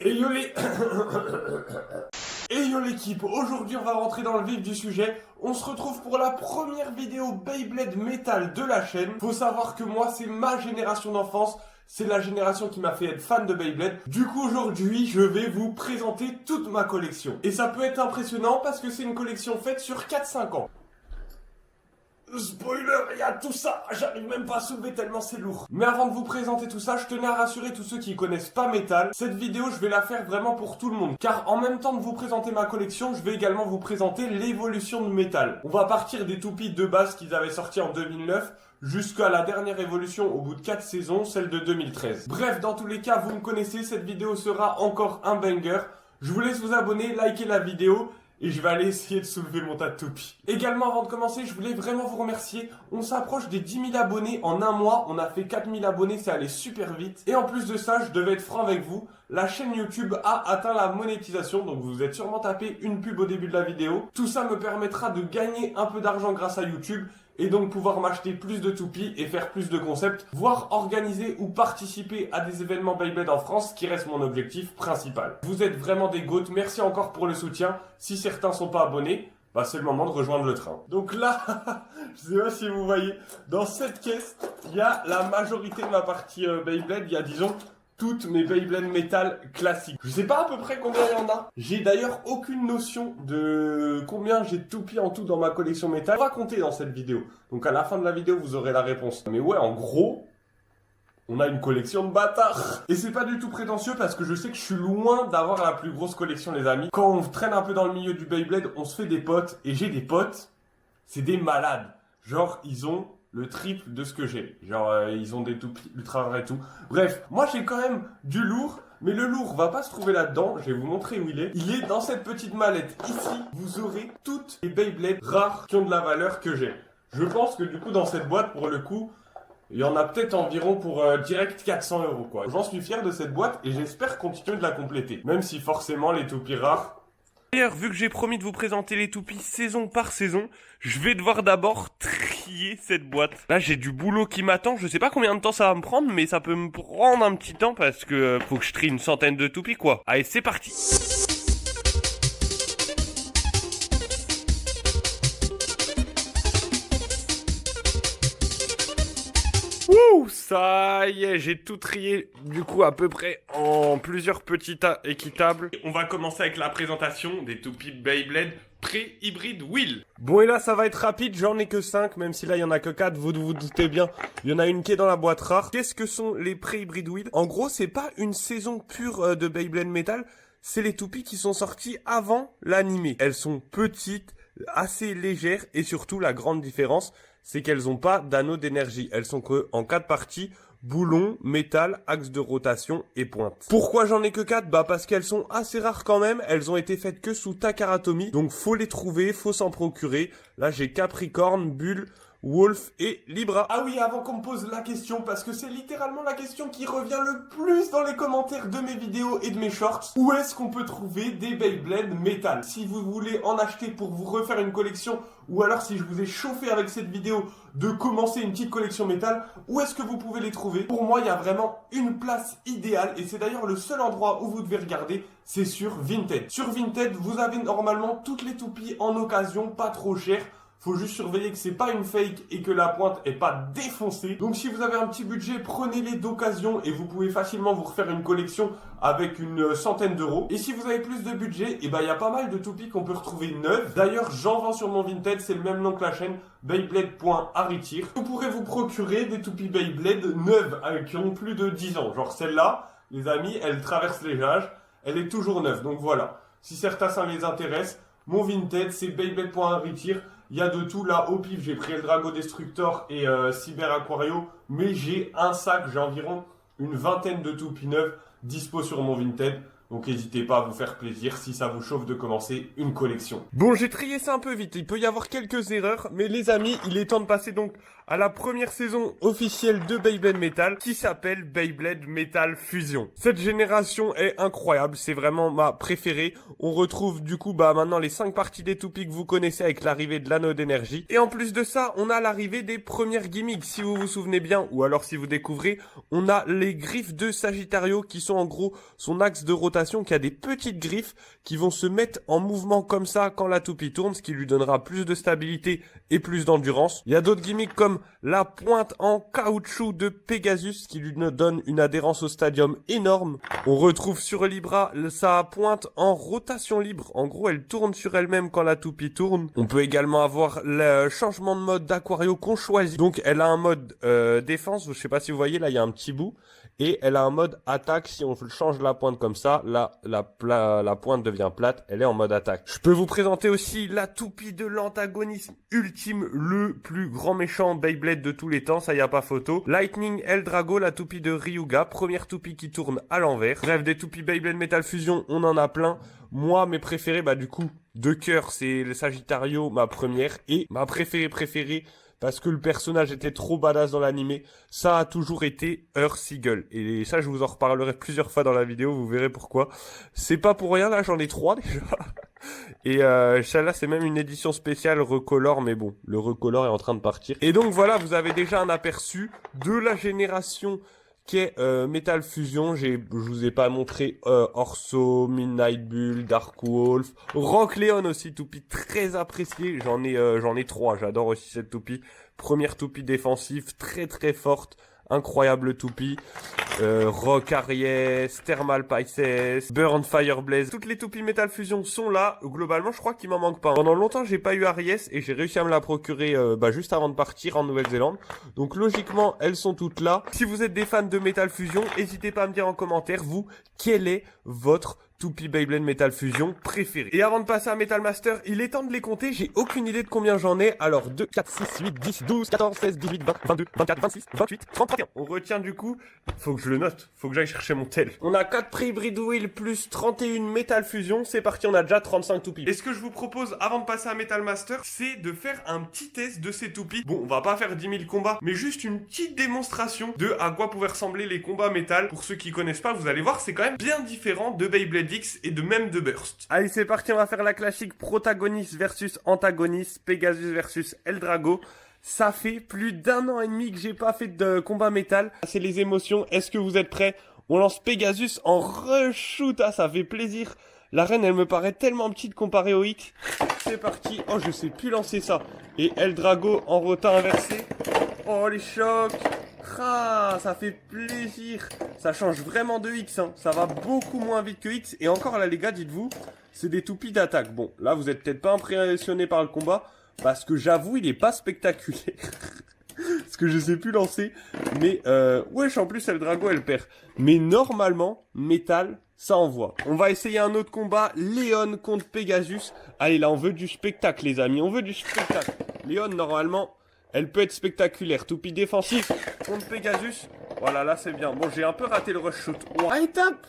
Et yo les... Et yo l'équipe, aujourd'hui on va rentrer dans le vif du sujet. On se retrouve pour la première vidéo Beyblade Metal de la chaîne. Faut savoir que moi c'est ma génération d'enfance. C'est la génération qui m'a fait être fan de Beyblade. Du coup aujourd'hui je vais vous présenter toute ma collection. Et ça peut être impressionnant parce que c'est une collection faite sur 4-5 ans. Spoiler, il y a tout ça, j'arrive même pas à soulever tellement c'est lourd. Mais avant de vous présenter tout ça, je tenais à rassurer tous ceux qui connaissent pas Metal. Cette vidéo, je vais la faire vraiment pour tout le monde. Car en même temps de vous présenter ma collection, je vais également vous présenter l'évolution de Metal. On va partir des toupies de base qu'ils avaient sortis en 2009 jusqu'à la dernière évolution au bout de 4 saisons, celle de 2013. Bref, dans tous les cas, vous me connaissez, cette vidéo sera encore un banger. Je vous laisse vous abonner, liker la vidéo. Et je vais aller essayer de soulever mon tas de toupies. Également, avant de commencer, je voulais vraiment vous remercier. On s'approche des 10 000 abonnés en un mois. On a fait 4 000 abonnés, c'est allé super vite. Et en plus de ça, je devais être franc avec vous. La chaîne YouTube a atteint la monétisation. Donc vous vous êtes sûrement tapé une pub au début de la vidéo. Tout ça me permettra de gagner un peu d'argent grâce à YouTube. Et donc pouvoir m'acheter plus de toupies et faire plus de concepts, voire organiser ou participer à des événements Beyblade en France, qui reste mon objectif principal. Vous êtes vraiment des goats, merci encore pour le soutien. Si certains sont pas abonnés, bah c'est le moment de rejoindre le train. Donc là, je sais pas si vous voyez, dans cette caisse, il y a la majorité de ma partie Beyblade, il y a disons toutes mes Beyblade Metal classiques. Je sais pas à peu près combien il y en a. J'ai d'ailleurs aucune notion de combien j'ai de toupies en tout dans ma collection Metal. On va compter dans cette vidéo. Donc à la fin de la vidéo, vous aurez la réponse. Mais ouais, en gros, on a une collection de bâtards. Et c'est pas du tout prétentieux parce que je sais que je suis loin d'avoir la plus grosse collection, les amis. Quand on traîne un peu dans le milieu du Beyblade, on se fait des potes. Et j'ai des potes, c'est des malades. Genre, ils ont le triple de ce que j'ai. Genre, ils ont des toupies ultra rares et tout. Bref, moi j'ai quand même du lourd. Mais le lourd va pas se trouver là-dedans. Je vais vous montrer où il est. Il est dans cette petite mallette. Ici, vous aurez toutes les Beyblades rares qui ont de la valeur que j'ai. Je pense que du coup, dans cette boîte, pour le coup, il y en a peut-être environ pour direct 400 € quoi. J'en suis fier de cette boîte et j'espère continuer de la compléter. Même si forcément les toupies rares... D'ailleurs, vu que j'ai promis de vous présenter les toupies saison par saison, je vais devoir d'abord trier cette boîte. Là, j'ai du boulot qui m'attend. Je sais pas combien de temps ça va me prendre, mais ça peut me prendre un petit temps parce que faut que je trie une centaine de toupies quoi. Allez, c'est parti. Ouh, ça y est, j'ai tout trié du coup à peu près en plusieurs petits tas équitables. On va commencer avec la présentation des toupies Beyblade pré-hybride wheel. Bon et là ça va être rapide, j'en ai que 5, même si là il y en a que 4, vous vous doutez bien. Il y en a une qui est dans la boîte rare. Qu'est-ce que sont les pré-hybride wheel? En gros, c'est pas une saison pure de Beyblade Metal, c'est les toupies qui sont sorties avant l'animé. Elles sont petites, assez légères et surtout la grande différence, c'est qu'elles n'ont pas d'anneau d'énergie. Elles sont que en 4 parties, boulon, métal, axe de rotation et pointe. Pourquoi j'en ai que 4? Bah parce qu'elles sont assez rares quand même. Elles ont été faites que sous Takaratomy. Donc faut les trouver, faut s'en procurer. Là j'ai Capricorne, Bulle, Wolf et Libra. Ah oui, avant qu'on me pose la question, parce que c'est littéralement la question qui revient le plus dans les commentaires de mes vidéos et de mes shorts. Où est-ce qu'on peut trouver des Beyblade Metal? Si vous voulez en acheter pour vous refaire une collection, ou alors si je vous ai chauffé avec cette vidéo de commencer une petite collection métal, où est-ce que vous pouvez les trouver? Pour moi, il y a vraiment une place idéale, et c'est d'ailleurs le seul endroit où vous devez regarder, c'est sur Vinted. Sur Vinted, vous avez normalement toutes les toupies en occasion, pas trop chères. Faut juste surveiller que c'est pas une fake et que la pointe est pas défoncée. Donc si vous avez un petit budget, prenez-les d'occasion et vous pouvez facilement vous refaire une collection avec une centaine d'euros. Et si vous avez plus de budget, et ben il y a pas mal de toupies qu'on peut retrouver neuves. D'ailleurs, j'en vends sur mon Vinted, c'est le même nom que la chaîne, Beyblade.Aritir. Vous pourrez vous procurer des toupies Beyblade neuves qui ont plus de 10 ans. Genre celle-là, les amis, elle traverse les âges, elle est toujours neuve. Donc voilà, si certains ça les intéresse, mon Vinted, c'est Beyblade.Aritir. Il y a de tout là au pif, j'ai pris le Drago Destructor et Cyber Aquario, mais j'ai un sac, j'ai environ une vingtaine de toupies neuves dispo sur mon Vinted. Donc n'hésitez pas à vous faire plaisir si ça vous chauffe de commencer une collection. Bon, j'ai trié ça un peu vite, il peut y avoir quelques erreurs, mais les amis, il est temps de passer donc à la première saison officielle de Beyblade Metal qui s'appelle Beyblade Metal Fusion. Cette génération est incroyable, c'est vraiment ma préférée. On retrouve du coup maintenant les 5 parties des toupies que vous connaissez avec l'arrivée de l'anneau d'énergie. Et en plus de ça, on a l'arrivée des premières gimmicks, si vous vous souvenez bien, ou alors si vous découvrez, on a les griffes de Sagittario qui sont en gros son axe de rotation présentation qui a des petites griffes qui vont se mettre en mouvement comme ça quand la toupie tourne, ce qui lui donnera plus de stabilité et plus d'endurance. Il y a d'autres gimmicks comme la pointe en caoutchouc de Pegasus qui lui donne une adhérence au stadium énorme. On retrouve sur Libra sa pointe en rotation libre. En gros, elle tourne sur elle-même quand la toupie tourne. On peut également avoir le changement de mode d'Aquario qu'on choisit. Donc, elle a un mode défense. Je sais pas si vous voyez, là, il y a un petit bout. Et elle a un mode attaque. Si on change la pointe comme ça, là, la pointe devient plate. Elle est en mode attaque. Je peux vous présenter aussi la toupie de l'antagonisme ultime, le plus grand méchant Beyblade de tous les temps. Ça, y a pas photo. Lightning Eldrago, la toupie de Ryuga. Première toupie qui tourne à l'envers. Bref, des toupies Beyblade Metal Fusion, on en a plein. Moi, mes préférés, du coup, de cœur, c'est le Sagittario, ma première. Et ma préférée, parce que le personnage était trop badass dans l'animé, ça a toujours été Earth Seagull. Et ça, je vous en reparlerai plusieurs fois dans la vidéo, vous verrez pourquoi. C'est pas pour rien, là, j'en ai 3 déjà. Et celle-là, c'est même une édition spéciale recolor, mais bon, le recolor est en train de partir. Et donc voilà, vous avez déjà un aperçu de la génération qui est Metal Fusion. Je vous ai pas montré Orso, Midnight Bull, Dark Wolf, Rock Leon aussi, toupie très appréciée. J'en ai 3, j'adore aussi cette toupie. Première toupie défensive, très forte. Incroyable toupie. Rock Aries, Thermal Pisces, Burn Fire Blaze. Toutes les toupies Metal Fusion sont là. Globalement, je crois qu'il m'en manque pas. Pendant longtemps, j'ai pas eu Aries et j'ai réussi à me la procurer juste avant de partir en Nouvelle-Zélande. Donc logiquement, elles sont toutes là. Si vous êtes des fans de Metal Fusion, n'hésitez pas à me dire en commentaire, vous, quel est votre toupie Beyblade Metal Fusion préférée. Et avant de passer à Metal Master, il est temps de les compter. J'ai aucune idée de combien j'en ai. Alors 2, 4, 6, 8, 10, 12, 14, 16, 18, 20, 22, 24, 26, 28, 30, 31. On retient du coup. Faut que je le note. Faut que j'aille chercher mon tel. On a 4 pré-hybrid wheel plus 31 Metal Fusion. C'est parti, on a déjà 35 toupies. Et ce que je vous propose avant de passer à Metal Master, c'est de faire un petit test de ces toupies. Bon, on va pas faire 10 000 combats, mais juste une petite démonstration de à quoi pouvaient ressembler les combats métal. Pour ceux qui connaissent pas, vous allez voir, c'est quand même bien différent de Beyblade X et de même de Burst. Allez, c'est parti, on va faire la classique protagoniste versus antagoniste, Pegasus versus Eldrago. Ça fait plus d'1 an et demi que j'ai pas fait de combat métal. C'est les émotions. Est-ce que vous êtes prêts? On lance Pegasus en reshoot. Ah, ça fait plaisir. La reine, elle me paraît tellement petite comparée au X. C'est parti. Oh, je sais plus lancer ça. Et Eldrago en rotin inversé. Oh, les chocs. Ah, ça fait plaisir. Ça change vraiment de X, hein. Ça va beaucoup moins vite que X. Et encore là, les gars, dites-vous, c'est des toupies d'attaque. Bon, là, vous êtes peut-être pas impressionnés par le combat, parce que j'avoue, il est pas spectaculaire. Parce que je sais plus lancer. Mais, wesh, en plus, Eldrago, elle perd. Mais normalement, métal, ça envoie. On va essayer un autre combat. Léon contre Pegasus. Allez, là, on veut du spectacle, les amis. On veut du spectacle. Léon, normalement, elle peut être spectaculaire. Toupie défensif contre Pegasus. Voilà, là, c'est bien. Bon, j'ai un peu raté le rush shoot. Ouais, tape.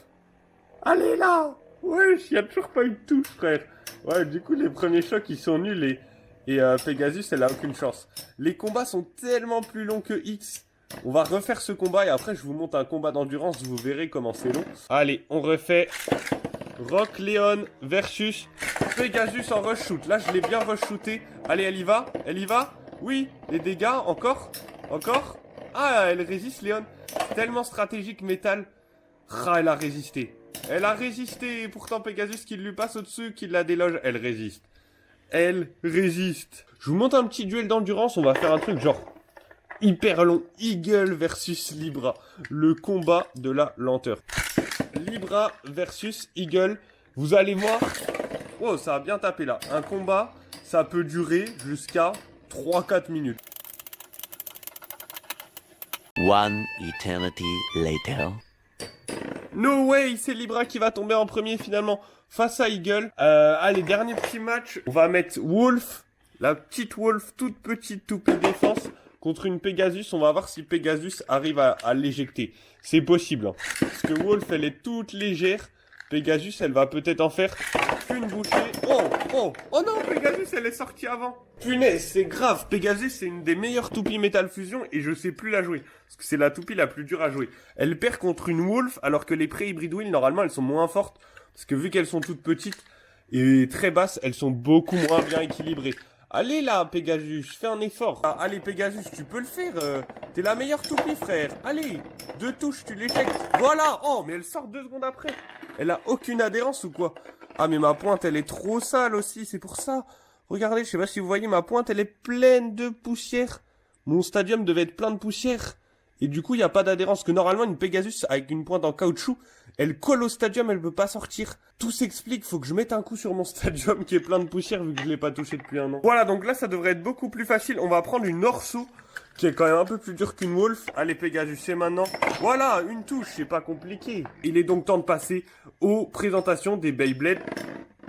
Allez, là. Wesh, il y a toujours pas eu de touche, frère. Ouais, du coup, les premiers chocs, ils sont nuls et Pegasus, elle a aucune chance. Les combats sont tellement plus longs que X. On va refaire ce combat et après, je vous montre un combat d'endurance. Vous verrez comment c'est long. Allez, on refait Rock Leon versus Pegasus en rush shoot. Là, je l'ai bien rush shooté. Allez, elle y va. Elle y va. Oui, les dégâts, encore. Encore. Ah, elle résiste, Léon. Tellement stratégique, métal. Ah, elle a résisté. Elle a résisté. Et pourtant, Pegasus qui lui passe au-dessus, qui la déloge. Elle résiste. Elle résiste. Je vous montre un petit duel d'endurance. On va faire un truc genre hyper long. Eagle versus Libra. Le combat de la lenteur. Libra versus Eagle. Vous allez voir. Oh, ça a bien tapé là. Un combat, ça peut durer jusqu'à 3-4 minutes. One eternity later. No way, c'est Libra qui va tomber en premier finalement face à Eagle. Allez, dernier petit match. On va mettre Wolf, la petite Wolf, toute petite toupie défense, contre une Pegasus. On va voir si Pegasus arrive à l'éjecter. C'est possible, hein. Parce que Wolf, elle est toute légère. Pegasus, elle va peut-être en faire une bouchée. Oh non, Pegasus, elle est sortie avant. Punaise, c'est grave. Pegasus, c'est une des meilleures toupies Metal Fusion et je sais plus la jouer. Parce que c'est la toupie la plus dure à jouer. Elle perd contre une Wolf alors que les pré-hybrid wheel, normalement, elles sont moins fortes. Parce que vu qu'elles sont toutes petites et très basses, elles sont beaucoup moins bien équilibrées. Allez là, Pegasus, fais un effort. Ah, allez, Pegasus, tu peux le faire. T'es la meilleure toupie, frère. Allez, 2 touches, tu l'éjectes. Voilà. Oh, mais elle sort 2 secondes après. Elle a aucune adhérence ou quoi? Ah, mais ma pointe, elle est trop sale aussi, c'est pour ça. Regardez, je sais pas si vous voyez, ma pointe, elle est pleine de poussière. Mon stadium devait être plein de poussière. Et du coup, il n'y a pas d'adhérence. Que normalement, une Pegasus avec une pointe en caoutchouc, elle colle au stadium, elle peut pas sortir. Tout s'explique, faut que je mette un coup sur mon stadium qui est plein de poussière vu que je l'ai pas touché depuis un an. Voilà, donc là, ça devrait être beaucoup plus facile. On va prendre une Orso, qui est quand même un peu plus dure qu'une Wolf. Allez, Pegasus, c'est maintenant. Voilà, une touche, c'est pas compliqué. Il est donc temps de passer aux présentations des Beyblade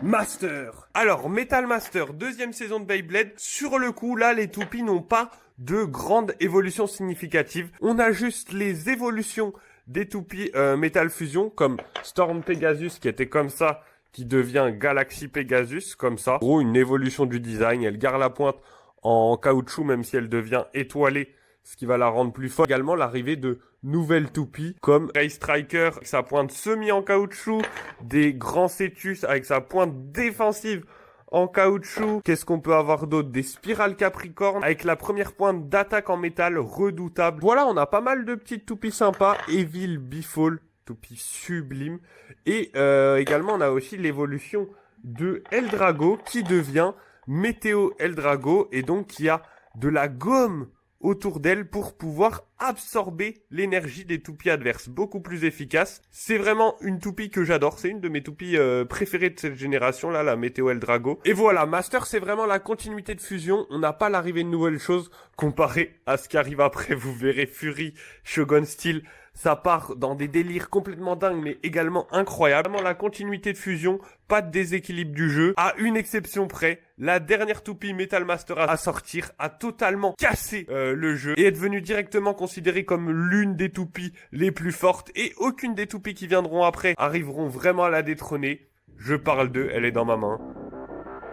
Master. Alors, Metal Master, 2e saison de Beyblade. Sur le coup, là, les toupies n'ont pas de grandes évolutions significatives. On a juste les évolutions des toupies Metal Fusion, comme Storm Pegasus qui était comme ça, qui devient Galaxy Pegasus, comme ça. En gros, une évolution du design. Elle garde la pointe en caoutchouc, même si elle devient étoilée, ce qui va la rendre plus forte. Également, l'arrivée de nouvelles toupies, comme Ray Striker, avec sa pointe semi en caoutchouc, des grands Cetus avec sa pointe défensive en caoutchouc. Qu'est-ce qu'on peut avoir d'autre? Des spirales Capricorne avec la première pointe d'attaque en métal redoutable. Voilà, on a pas mal de petites toupies sympas. Evil Bifall, toupie sublime. Et également, on a aussi l'évolution de Eldrago qui devient Météo Eldrago et donc qui a de la gomme autour d'elle pour pouvoir absorber l'énergie des toupies adverses, beaucoup plus efficace. C'est vraiment une toupie que j'adore, c'est une de mes toupies préférées de cette génération là, la Météo Eldrago. Et voilà, Master, c'est vraiment la continuité de Fusion, on n'a pas l'arrivée de nouvelles choses comparé à ce qui arrive après. Vous verrez Fury, Shogun Steel, ça part dans des délires complètement dingues, mais également incroyables. Vraiment la continuité de Fusion, pas de déséquilibre du jeu. À une exception près, la dernière toupie Metal Master à sortir a totalement cassé le jeu et est devenue directement considérée comme l'une des toupies les plus fortes. Et aucune des toupies qui viendront après arriveront vraiment à la détrôner. Je parle d'eux, elle est dans ma main.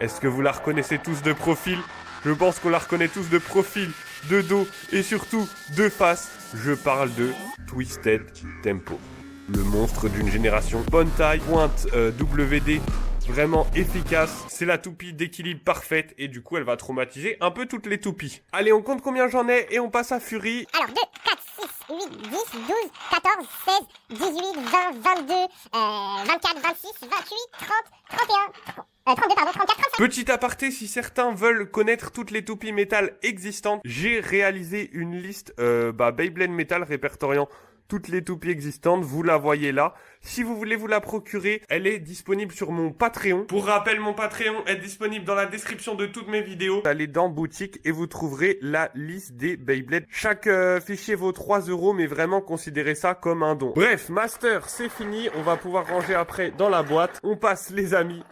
Est-ce que vous la reconnaissez tous de profil? Je pense qu'on la reconnaît tous de profil, de dos et surtout de face. Je parle de Twisted Tempo. Le monstre d'une génération. Bonne taille, pointe WD, vraiment efficace. C'est la toupie d'équilibre parfaite et du coup elle va traumatiser un peu toutes les toupies. Allez, on compte combien j'en ai et on passe à Fury. Alors 2, 4, 6, 8, 10, 12, 14, 16, 18, 20, 22, 24, 26, 28, 30, 31, 32, pardon, 34, 35. Petit aparté, si certains veulent connaître toutes les toupies métal existantes, j'ai réalisé une liste Beyblade Metal répertoriant toutes les toupies existantes, vous la voyez là. Si vous voulez vous la procurer, elle est disponible sur mon Patreon. Pour rappel, mon Patreon est disponible dans la description de toutes mes vidéos. Allez dans boutique et vous trouverez la liste des Beyblade. Chaque fichier vaut 3 €, mais vraiment considérez ça comme un don. Bref, Master, c'est fini. On va pouvoir ranger après dans la boîte. On passe, les amis,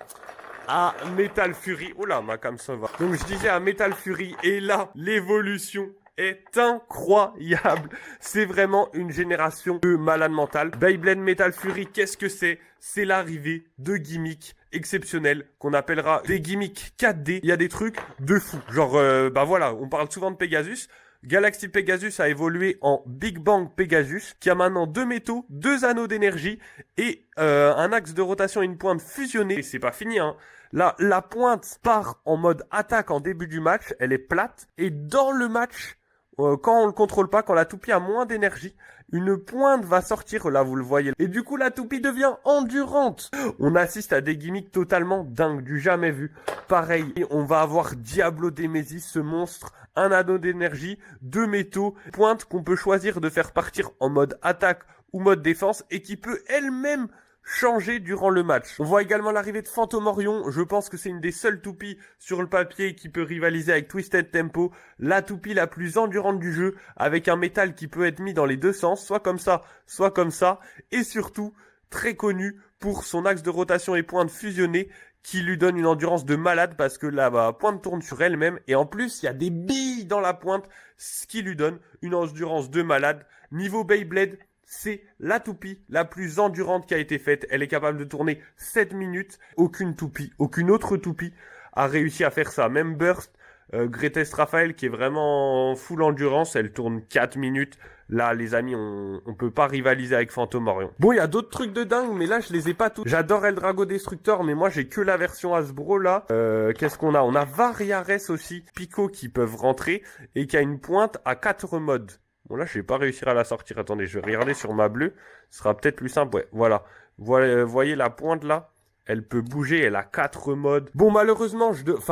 à Metal Fury. Oh là, ma cam ça va. Donc je disais à Metal Fury, et là, l'évolution est incroyable. C'est vraiment une génération de malade mental. Beyblade Metal Fury, qu'est-ce que c'est? C'est l'arrivée de gimmicks exceptionnels qu'on appellera des gimmicks 4D. Il y a des trucs de fou. Genre, voilà, on parle souvent de Pegasus. Galaxy Pegasus a évolué en Big Bang Pegasus, qui a maintenant 2 métaux, 2 anneaux d'énergie et un axe de rotation et une pointe fusionnée. Et c'est pas fini, hein. Là, la pointe part en mode attaque en début du match, elle est plate. Et dans le match, quand on le contrôle pas, quand la toupie a moins d'énergie, une pointe va sortir, là vous le voyez. Et du coup la toupie devient endurante. On assiste à des gimmicks totalement dingues, du jamais vu. Pareil, on va avoir Diablo Demesis, ce monstre, un anneau d'énergie, 2 métaux, pointe qu'on peut choisir de faire partir en mode attaque ou mode défense et qui peut elle-même changer durant le match. On voit également l'arrivée de Phantomorion. Je pense que c'est une des seules toupies sur le papier qui peut rivaliser avec Twisted Tempo. La toupie la plus endurante du jeu, avec un métal qui peut être mis dans les deux sens, soit comme ça, soit comme ça. Et surtout, très connu pour son axe de rotation et pointe fusionnée, qui lui donne une endurance de malade parce que la pointe tourne sur elle-même. Et en plus, il y a des billes dans la pointe, ce qui lui donne une endurance de malade. Niveau Beyblade, c'est la toupie la plus endurante qui a été faite. Elle est capable de tourner 7 minutes. Aucune autre toupie a réussi à faire ça. Même Burst, Greatest Raphaël qui est vraiment full endurance, elle tourne 4 minutes. Là, les amis, on peut pas rivaliser avec Phantom Orion. Bon, il y a d'autres trucs de dingue, mais là, je les ai pas tous. J'adore Eldrago Destructor, mais moi, j'ai que la version Hasbro, là. Qu'est-ce qu'on a? On a Variares aussi, Pico, qui peuvent rentrer, et qui a une pointe à 4 modes. Bon, là, je vais pas réussir à la sortir. Attendez, je vais regarder sur ma bleue. Ce sera peut-être plus simple. Ouais, voilà. Voyez la pointe, là? Elle peut bouger, elle a 4 modes. Bon, malheureusement,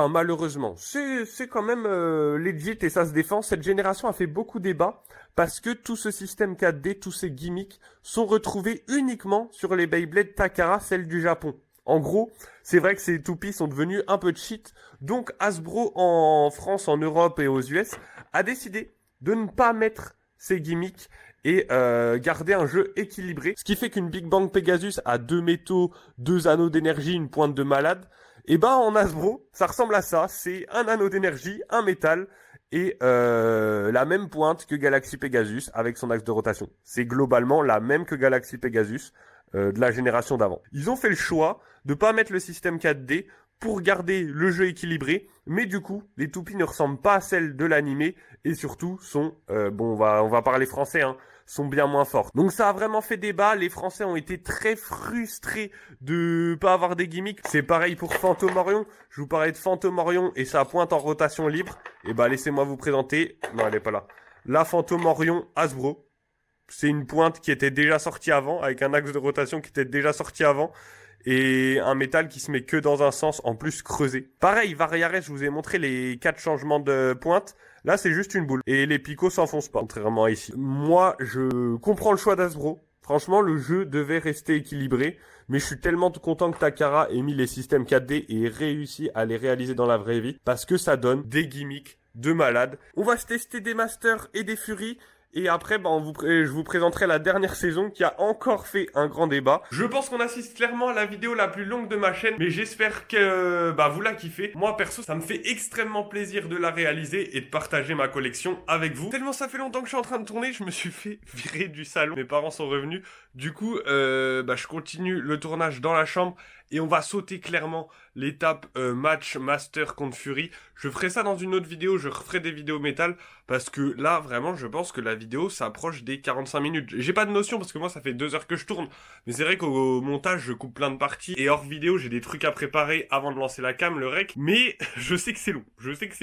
malheureusement, c'est quand même legit et ça se défend. Cette génération a fait beaucoup débat parce que tout ce système 4D, tous ces gimmicks sont retrouvés uniquement sur les Beyblade Takara, celles du Japon. En gros, c'est vrai que ces toupies sont devenus un peu cheat. Donc Hasbro en France, en Europe et aux US a décidé de ne pas mettre ces gimmicks et garder un jeu équilibré. Ce qui fait qu'une Big Bang Pegasus a 2 métaux, 2 anneaux d'énergie, une pointe de malade. Et ben en Hasbro, ça ressemble à ça. C'est un anneau d'énergie, un métal et la même pointe que Galaxy Pegasus avec son axe de rotation. C'est globalement la même que Galaxy Pegasus de la génération d'avant. Ils ont fait le choix de pas mettre le système 4D pour garder le jeu équilibré, mais du coup, les toupies ne ressemblent pas à celles de l'animé et surtout sont, on va parler français, hein, sont bien moins fortes. Donc ça a vraiment fait débat, les Français ont été très frustrés de pas avoir des gimmicks. C'est pareil pour Phantom Orion, je vous parlais de Phantom Orion et sa pointe en rotation libre. Et bah laissez-moi vous présenter, non elle est pas là, la Phantom Orion Hasbro. C'est une pointe qui était déjà sortie avant, avec un axe de rotation qui était déjà sorti avant. Et un métal qui se met que dans un sens, en plus creusé. Pareil, Variares, je vous ai montré les 4 changements de pointe. Là, c'est juste une boule. Et les picots s'enfoncent pas, contrairement à ici. Moi, je comprends le choix d'Hasbro. Franchement, le jeu devait rester équilibré. Mais je suis tellement content que Takara ait mis les systèmes 4D et ait réussi à les réaliser dans la vraie vie. Parce que ça donne des gimmicks de malade. On va se tester des Masters et des Fury. Et après, je vous présenterai la dernière saison qui a encore fait un grand débat. Je pense qu'on assiste clairement à la vidéo la plus longue de ma chaîne, mais j'espère que vous la kiffez. Moi, perso, ça me fait extrêmement plaisir de la réaliser et de partager ma collection avec vous. Tellement ça fait longtemps que je suis en train de tourner, je me suis fait virer du salon. Mes parents sont revenus. Du coup, je continue le tournage dans la chambre. Et on va sauter clairement l'étape match master contre Fury. Je ferai ça dans une autre vidéo, je referai des vidéos métal. Parce que là, vraiment, je pense que la vidéo s'approche des 45 minutes. J'ai pas de notion parce que moi, ça fait 2 heures que je tourne. Mais c'est vrai qu'au montage, je coupe plein de parties. Et hors vidéo, j'ai des trucs à préparer avant de lancer la cam, le rec. Mais je sais que c'est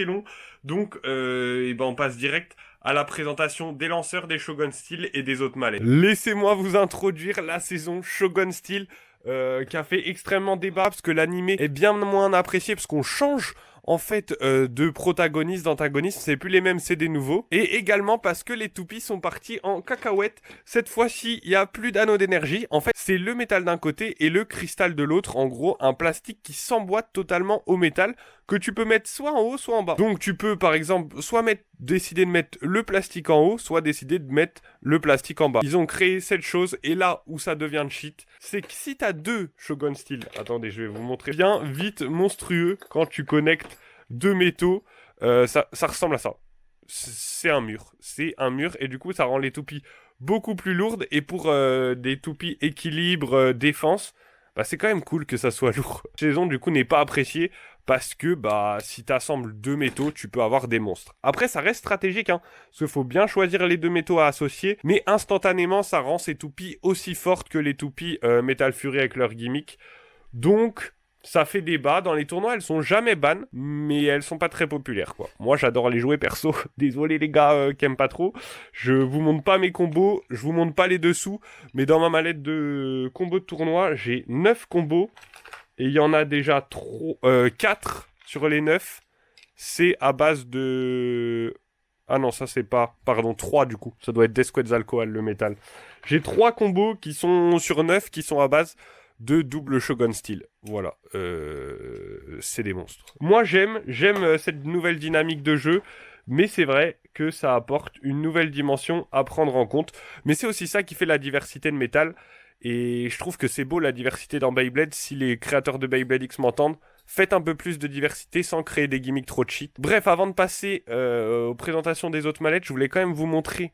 long. Donc, on passe direct à la présentation des lanceurs, des Shogun Steel et des autres mallettes. Laissez-moi vous introduire la saison Shogun Steel. Qui a fait extrêmement débat parce que l'animé est bien moins apprécié parce qu'on change en fait de protagoniste, d'antagoniste, c'est plus les mêmes, c'est des nouveaux. Et également parce que les toupies sont partis en cacahuète. Cette fois-ci, il y a plus d'anneaux d'énergie. En fait, c'est le métal d'un côté et le cristal de l'autre. En gros, un plastique qui s'emboîte totalement au métal que tu peux mettre soit en haut, soit en bas. Donc tu peux par exemple soit décider de mettre le plastique en haut, soit décider de mettre le plastique en bas. Ils ont créé cette chose et là où ça devient de cheat, c'est que si t'as 2 Shogun Steel, attendez, je vais vous montrer bien vite monstrueux quand tu connectes 2 métaux, ça ressemble à ça. C'est un mur et du coup ça rend les toupies beaucoup plus lourdes et pour des toupies équilibre, défense, c'est quand même cool que ça soit lourd. La saison du coup n'est pas appréciée parce que si t'assembles 2 métaux, tu peux avoir des monstres. Après ça reste stratégique, hein, parce qu'il faut bien choisir les 2 métaux à associer, mais instantanément ça rend ces toupies aussi fortes que les toupies Metal Fury avec leur gimmick. Donc ça fait débat, dans les tournois elles sont jamais ban, mais elles sont pas très populaires quoi. Moi j'adore les jouer perso, désolé les gars qui aiment pas trop. Je vous montre pas mes combos, je vous montre pas les dessous, mais dans ma mallette de combos de tournoi, j'ai 9 combos, et il y en a déjà 4 sur les 9, c'est à base de... Ah non, ça c'est pas... Pardon, 3 du coup, ça doit être Desquetzalcoatl le métal. J'ai 3 combos qui sont sur 9, qui sont à base de double Shogun Steel. Voilà, c'est des monstres. Moi j'aime cette nouvelle dynamique de jeu, mais c'est vrai que ça apporte une nouvelle dimension à prendre en compte. Mais c'est aussi ça qui fait la diversité de métal. Et je trouve que c'est beau la diversité dans Beyblade. Si les créateurs de Beyblade X m'entendent, faites un peu plus de diversité sans créer des gimmicks trop cheat. Bref, avant de passer aux présentations des autres mallettes, je voulais quand même vous montrer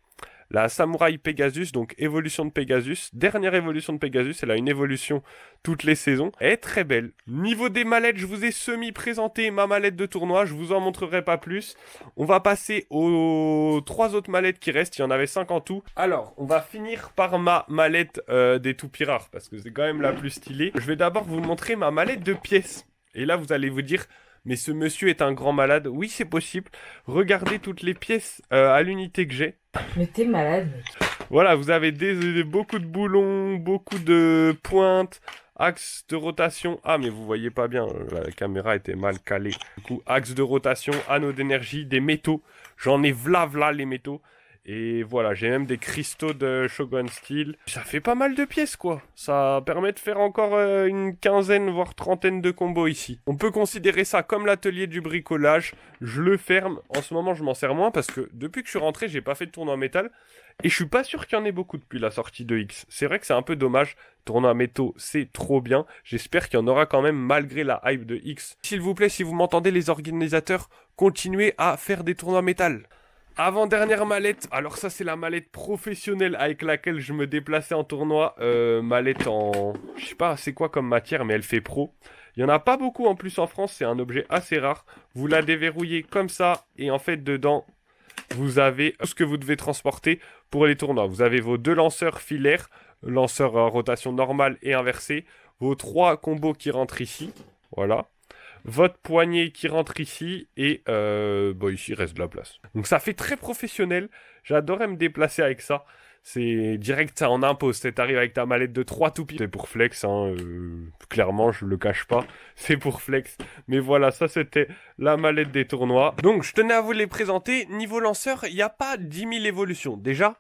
la Samurai Pegasus, donc évolution de Pegasus. Dernière évolution de Pegasus, elle a une évolution toutes les saisons. Elle est très belle. Niveau des mallettes, je vous ai semi-présenté ma mallette de tournoi, je vous en montrerai pas plus. On va passer aux 3 autres mallettes qui restent, il y en avait 5 en tout. Alors, on va finir par ma mallette des toupies rares, parce que c'est quand même la plus stylée. Je vais d'abord vous montrer ma mallette de pièces. Et là, vous allez vous dire... Mais ce monsieur est un grand malade. Oui, c'est possible. Regardez toutes les pièces à l'unité que j'ai. Mais t'es malade, mec. Voilà, vous avez beaucoup de boulons, beaucoup de pointes, axe de rotation. Ah, mais vous voyez pas bien, la caméra était mal calée. Du coup, axe de rotation, anneau d'énergie, des métaux. J'en ai v'là les métaux. Et voilà, j'ai même des cristaux de Shogun Steel. Ça fait pas mal de pièces, quoi. Ça permet de faire encore une quinzaine, voire trentaine de combos ici. On peut considérer ça comme l'atelier du bricolage. Je le ferme. En ce moment, je m'en sers moins parce que depuis que je suis rentré, j'ai pas fait de tournoi métal. Et je suis pas sûr qu'il y en ait beaucoup depuis la sortie de X. C'est vrai que c'est un peu dommage. Tournoi métaux, c'est trop bien. J'espère qu'il y en aura quand même malgré la hype de X. S'il vous plaît, si vous m'entendez, les organisateurs, continuez à faire des tournois métal. Avant-dernière mallette, alors ça c'est la mallette professionnelle avec laquelle je me déplaçais en tournoi, mallette en... je sais pas c'est quoi comme matière mais elle fait pro. Il y en a pas beaucoup en plus en France, c'est un objet assez rare. Vous la déverrouillez comme ça et en fait dedans vous avez ce que vous devez transporter pour les tournois. Vous avez vos 2 lanceurs filaires, lanceurs à rotation normale et inversée, vos 3 combos qui rentrent ici, voilà. Votre poignet qui rentre ici et ici il reste de la place. Donc ça fait très professionnel. J'adorais me déplacer avec ça. C'est direct, ça en impose. T'arrives avec ta mallette de 3 toupies. C'est pour flex, hein, clairement, je le cache pas. C'est pour flex. Mais voilà, ça c'était la mallette des tournois. Donc je tenais à vous les présenter. Niveau lanceur, il n'y a pas 10 000 évolutions. Déjà,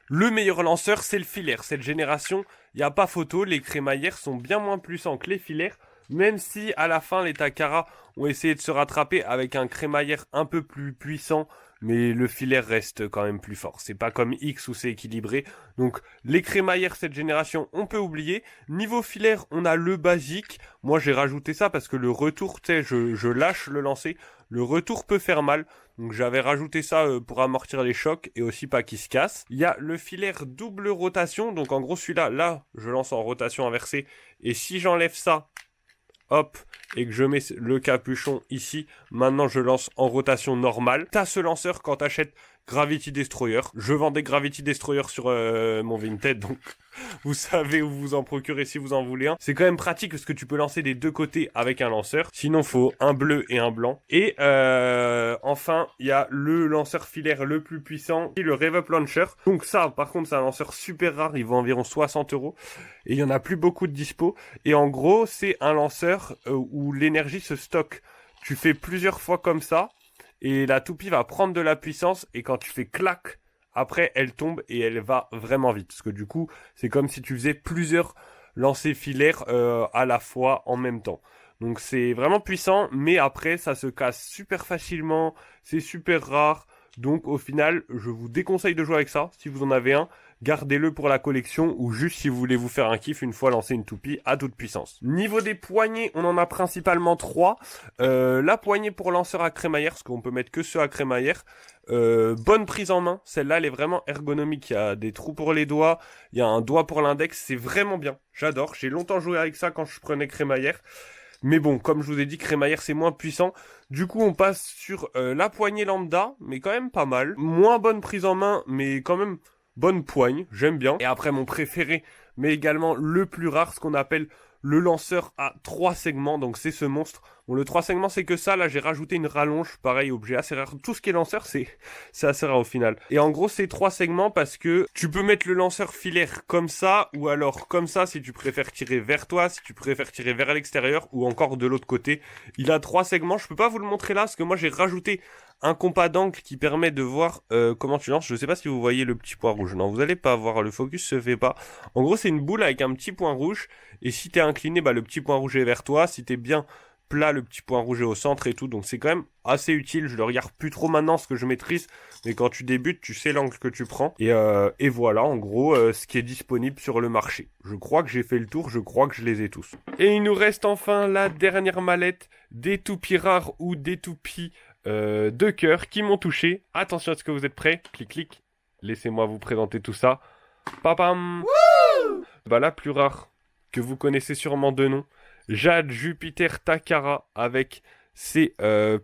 le meilleur lanceur, c'est le filaire. Cette génération, il n'y a pas photo. Les crémaillères sont bien moins puissants que les filaires. Même si à la fin les Takara ont essayé de se rattraper avec un crémaillère un peu plus puissant, mais le filaire reste quand même plus fort. C'est pas comme X où c'est équilibré. Donc les crémaillères cette génération on peut oublier. Niveau filaire on a le basique. Moi j'ai rajouté ça parce que le retour, tu sais, je lâche le lancer. Le retour peut faire mal. Donc j'avais rajouté ça pour amortir les chocs et aussi pas qu'il se casse. Il y a le filaire double rotation. Donc en gros celui-là, là je lance en rotation inversée. Et si j'enlève ça... hop, et que je mets le capuchon ici, maintenant je lance en rotation normale. T'as ce lanceur quand t'achètes Gravity Destroyer. Je vends des Gravity Destroyer sur mon Vinted, donc vous savez où vous en procurer si vous en voulez un. C'est quand même pratique parce que tu peux lancer des 2 côtés avec un lanceur. Sinon, faut un bleu et un blanc. Et enfin, il y a le lanceur filaire le plus puissant, le Rev Up Launcher. Donc ça, par contre, c'est un lanceur super rare. Il vaut environ 60 €. Et il y en a plus beaucoup de dispo. Et en gros, c'est un lanceur où l'énergie se stocke. Tu fais plusieurs fois comme ça. Et la toupie va prendre de la puissance. Et quand tu fais clac, après elle tombe et elle va vraiment vite. Parce que du coup, c'est comme si tu faisais plusieurs lancers filaires à la fois en même temps. Donc c'est vraiment puissant. Mais après, ça se casse super facilement. C'est super rare. Donc au final, je vous déconseille de jouer avec ça. Si vous en avez un, gardez-le pour la collection ou juste si vous voulez vous faire un kiff une fois lancé une toupie à toute puissance. Niveau des poignées, on en a principalement 3. La poignée pour lanceur à crémaillère, parce qu'on peut mettre que ceux à crémaillère. Bonne prise en main, celle-là elle est vraiment ergonomique. Il y a des trous pour les doigts, il y a un doigt pour l'index, c'est vraiment bien. J'adore, j'ai longtemps joué avec ça quand je prenais crémaillère. Mais bon, comme je vous ai dit, crémaillère c'est moins puissant. Du coup, on passe sur la poignée lambda, mais quand même pas mal. Moins bonne prise en main, mais quand même bonne poigne, j'aime bien. Et après, mon préféré, mais également le plus rare, ce qu'on appelle le lanceur à 3 segments. Donc c'est ce monstre. Bon, le 3 segments, c'est que ça. Là, j'ai rajouté une rallonge. Pareil, objet assez rare. Tout ce qui est lanceur, c'est assez rare au final. Et en gros, c'est 3 segments parce que tu peux mettre le lanceur filaire comme ça, ou alors comme ça si tu préfères tirer vers toi, si tu préfères tirer vers l'extérieur, ou encore de l'autre côté. Il a 3 segments. Je peux pas vous le montrer là, parce que moi, j'ai rajouté un compas d'angle qui permet de voir comment tu lances. Je sais pas si vous voyez le petit point rouge. Non, vous allez pas voir. Le focus se fait pas. En gros, c'est une boule avec un petit point rouge. Et si t'es incliné, bah, le petit point rouge est vers toi. Si t'es bien plat, le petit point rouge est au centre et tout. Donc c'est quand même assez utile. Je le regarde plus trop maintenant, ce que je maîtrise. Mais quand tu débutes, tu sais l'angle que tu prends. Et voilà, en gros, ce qui est disponible sur le marché. Je crois que j'ai fait le tour. Je crois que je les ai tous. Et il nous reste enfin la dernière mallette des toupies rares ou des toupies de cœur qui m'ont touché. Attention à ce que vous êtes prêts. Clic, clic. laissez-moi vous présenter tout ça. Papam. Bah la plus rare, que vous connaissez sûrement de nom, Jade Jupiter Takara avec ses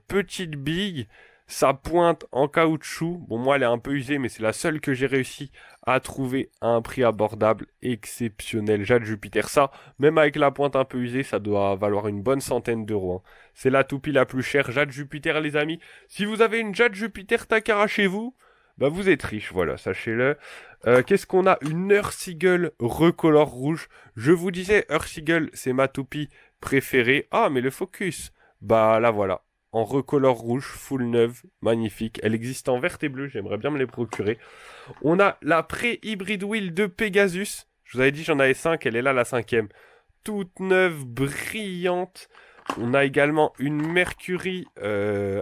petites billes, sa pointe en caoutchouc. Bon, moi elle est un peu usée, mais c'est la seule que j'ai réussi à trouver à un prix abordable, exceptionnel. Jade Jupiter, ça, même avec la pointe un peu usée, ça doit valoir une bonne centaine d'euros. Hein. C'est la toupie la plus chère, Jade Jupiter les amis. Si vous avez une Jade Jupiter Takara chez vous, bah vous êtes riche, voilà, sachez-le. Qu'est-ce qu'on a? Une Earth-Seagull recolor rouge. Je vous disais, Earth-Seagull, c'est ma toupie préférée. Ah, mais le focus. Bah là, voilà. En recolor rouge, full neuve, magnifique. Elle existe en vert et bleu, j'aimerais bien me les procurer. On a la pré-hybrid wheel de Pegasus. Je vous avais dit, j'en avais 5, elle est là, la 5e. Toute neuve, brillante. On a également une Mercury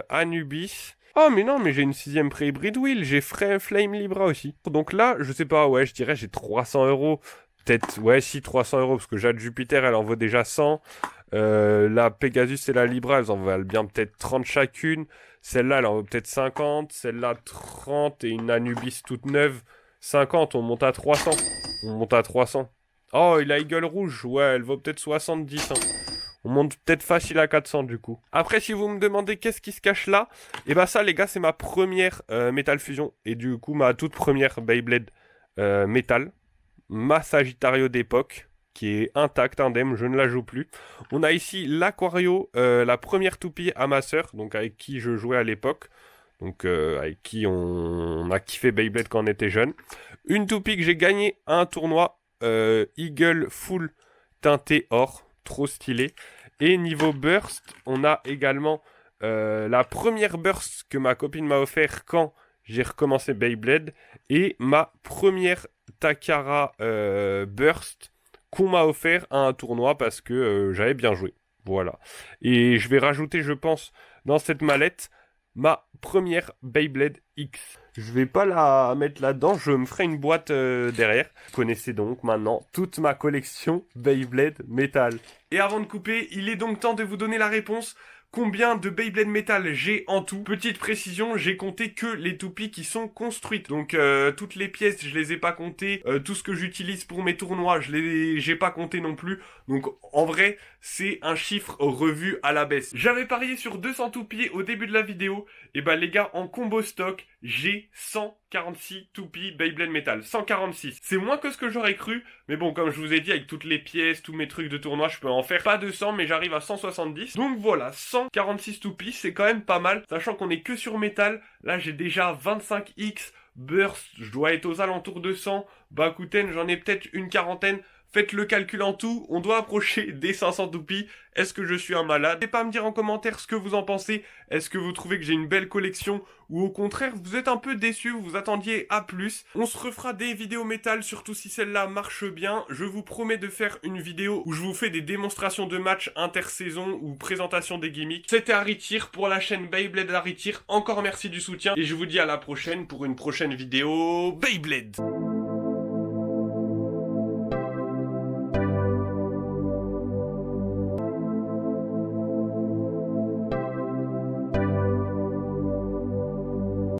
Anubis. Oh mais non, mais j'ai une 6e pré-hybrid wheel, j'ai Flame Libra aussi. Donc là, je sais pas, ouais, je dirais j'ai 300 euros. Peut-être, ouais, si 300 euros, parce que Jade Jupiter, elle en vaut déjà 100. La Pegasus et la Libra, elles en valent bien peut-être 30 chacune. Celle-là, elle en vaut peut-être 50. Celle-là, 30. Et une Anubis toute neuve, 50. On monte à 300. On monte à 300. Oh, et la Eagle rouge, ouais, elle vaut peut-être 70. Hein. On monte peut-être facile à 400 du coup. Après, si vous me demandez qu'est-ce qui se cache là, et bah ça les gars, c'est ma première Metal Fusion. Et du coup, ma toute première Beyblade Metal. Ma Sagittario d'époque, qui est intacte, indemne, je ne la joue plus. On a ici l'Aquario, la première toupie à ma sœur, donc avec qui je jouais à l'époque. Donc avec qui on a kiffé Beyblade quand on était jeune. Une toupie que j'ai gagnée à un tournoi, Eagle Full teinté or. Trop stylé. Et niveau burst, on a également la première burst que ma copine m'a offert quand j'ai recommencé Beyblade et ma première Takara burst qu'on m'a offert à un tournoi parce que j'avais bien joué. Voilà. Et je vais rajouter, je pense, dans cette mallette, ma première Beyblade X. Je vais pas la mettre là-dedans, je me ferai une boîte derrière. Vous connaissez donc maintenant toute ma collection Beyblade Metal. Et avant de couper, il est donc temps de vous donner la réponse. Combien de Beyblade Metal j'ai en tout? Petite précision, j'ai compté que les toupies qui sont construites. Donc toutes les pièces, je les ai pas comptées. Tout ce que j'utilise pour mes tournois, j'ai pas compté non plus. Donc en vrai, c'est un chiffre revu à la baisse. J'avais parié sur 200 toupies au début de la vidéo. Et bah les gars, en combo stock, j'ai 146 toupies Beyblade Metal. 146. C'est moins que ce que j'aurais cru. Mais bon, comme je vous ai dit, avec toutes les pièces, tous mes trucs de tournoi, je peux en faire pas 200, mais j'arrive à 170. Donc voilà, 146 toupies, c'est quand même pas mal. Sachant qu'on est que sur métal. Là, j'ai déjà 25X. Burst, je dois être aux alentours de 100. Bakuten, j'en ai peut-être une quarantaine. Faites le calcul en tout, on doit approcher des 500 toupies. Est-ce que je suis un malade? N'hésitez pas à me dire en commentaire ce que vous en pensez. Est-ce que vous trouvez que j'ai une belle collection? Ou au contraire, vous êtes un peu déçus, vous vous attendiez à plus? On se refera des vidéos métal, surtout si celle-là marche bien. Je vous promets de faire une vidéo où je vous fais des démonstrations de matchs intersaison ou présentation des gimmicks. C'était Haritir pour la chaîne Beyblade Haritir. Encore merci du soutien. Et je vous dis à la prochaine pour une prochaine vidéo Beyblade.